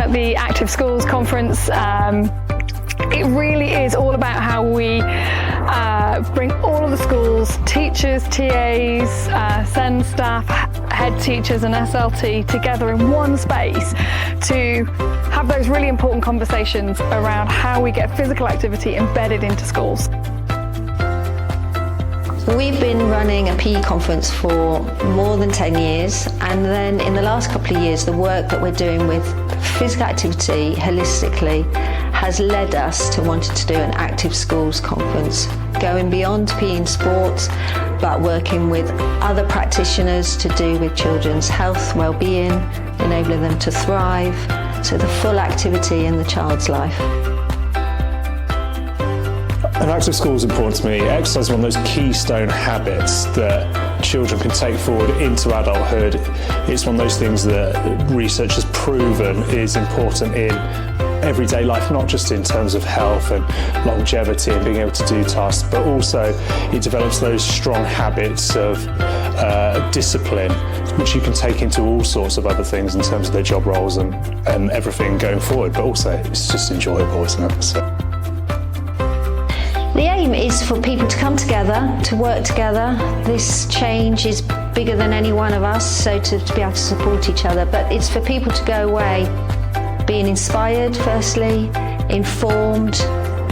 at the Active Schools conference. It really is all about how we bring all of the schools, teachers, TAs, SEN staff, head teachers and SLT together in one space to have those really important conversations around how we get physical activity embedded into schools. We've been running a PE conference for more than 10 years, and then in the last couple of years the work that we're doing with physical activity holistically has led us to wanting to do an Active Schools conference, going beyond PE and sports, but working with other practitioners to do with children's health, well-being, enabling them to thrive, so the full activity in the child's life. An active school is important to me. Exercise is one of those keystone habits that children can take forward into adulthood. It's one of those things that research has proven is important in everyday life, not just in terms of health and longevity and being able to do tasks, but also it develops those strong habits of discipline, which you can take into all sorts of other things in terms of their job roles and everything going forward, but also it's just enjoyable, isn't it? So. The aim is for people to come together, to work together. This change is bigger than any one of us, so to be able to support each other, but it's for people to go away being inspired firstly, informed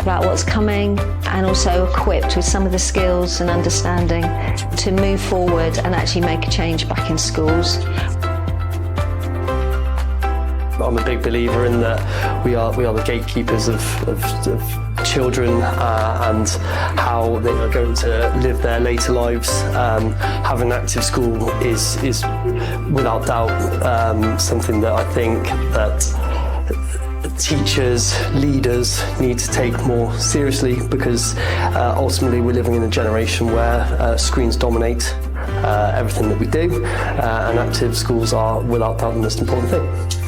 about what's coming, and also equipped with some of the skills and understanding to move forward and actually make a change back in schools. I'm a big believer in that we are the gatekeepers of children and how they are going to live their later lives. Having an active school is without doubt something that I think that teachers, leaders need to take more seriously, because ultimately we're living in a generation where screens dominate everything that we do, and active schools are without doubt the most important thing.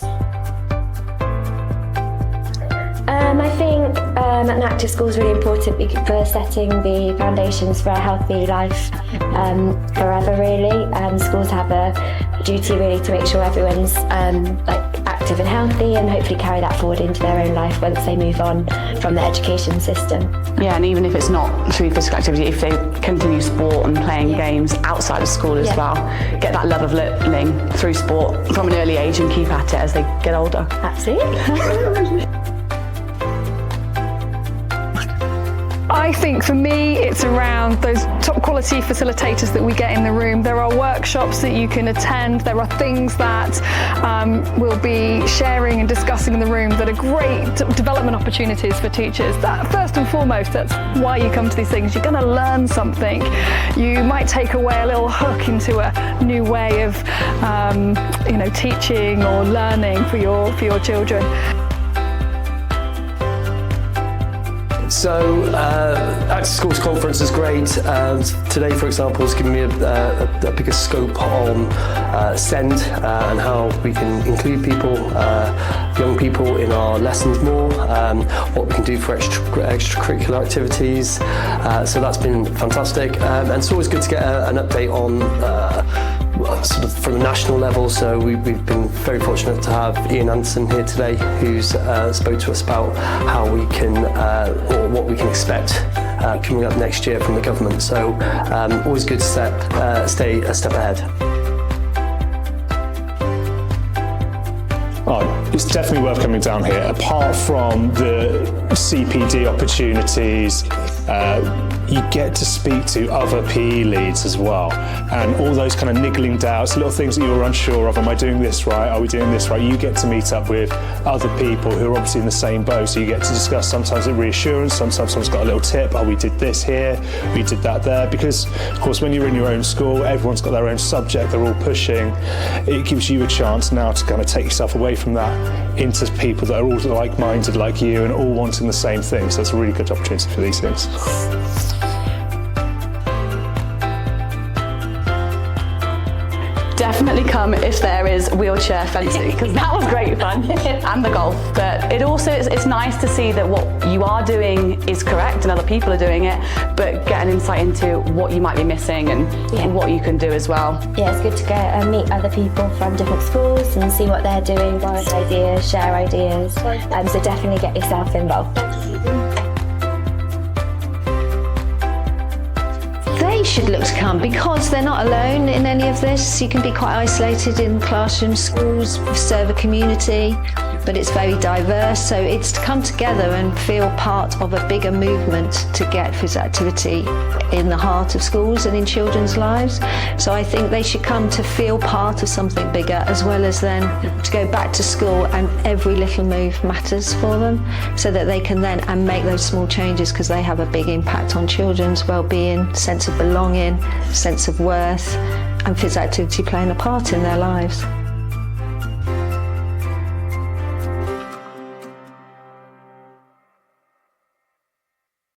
I think an active school is really important for setting the foundations for a healthy life forever, really. Schools have a duty really to make sure everyone's active and healthy, and hopefully carry that forward into their own life once they move on from the education system. Yeah, and even if it's not through physical activity, if they continue sport and playing games outside of school as well, get that love of learning through sport from an early age and keep at it as they get older. Absolutely. I think for me it's around those top quality facilitators that we get in the room. There are workshops that you can attend, there are things that we'll be sharing and discussing in the room that are great development opportunities for teachers. That, first and foremost, that's why you come to these things. You're going to learn something. You might take away a little hook into a new way of teaching or learning for your children. So, Active Schools Conference is great. Today, for example, has given me a bigger scope on SEND and how we can include people, young people, in our lessons more, what we can do for extracurricular activities. So that's been fantastic. And it's always good to get an update on sort of from a national level. So we've been very fortunate to have Ian Anderson here today, who's spoke to us about how we can, or what we can expect coming up next year from the government. So always good to stay a step ahead. Oh, it's definitely worth coming down here. Apart from the CPD opportunities, you get to speak to other PE leads as well, and all those kind of niggling doubts, little things that you're unsure of. Am I doing this right? Are we doing this right? You get to meet up with other people who are obviously in the same boat, so you get to discuss sometimes a reassurance, sometimes someone's got a little tip. Oh, we did this here, we did that there. Because of course when you're in your own school, everyone's got their own subject, they're all pushing. It gives you a chance now to kind of take yourself away from that into people that are all like-minded like you and all wanting the same thing. So it's a really good opportunity for these things. Definitely come if there is wheelchair fencing, because that was great fun, and the golf. But it's nice to see that what you are doing is correct and other people are doing it, but get an insight into what you might be missing and what you can do as well. Yeah, it's good to go and meet other people from different schools and see what they're doing, bounce ideas, share ideas. So definitely get yourself involved. They should look to come because they're not alone in any of this. You can be quite isolated in classrooms, schools, serve a community, but it's very diverse. So it's to come together and feel part of a bigger movement to get physical activity in the heart of schools and in children's lives. So I think they should come to feel part of something bigger, as well as then to go back to school and every little move matters for them, so that they can then make those small changes, because they have a big impact on children's well-being, sense of belonging, sense of worth, and physical activity playing a part in their lives.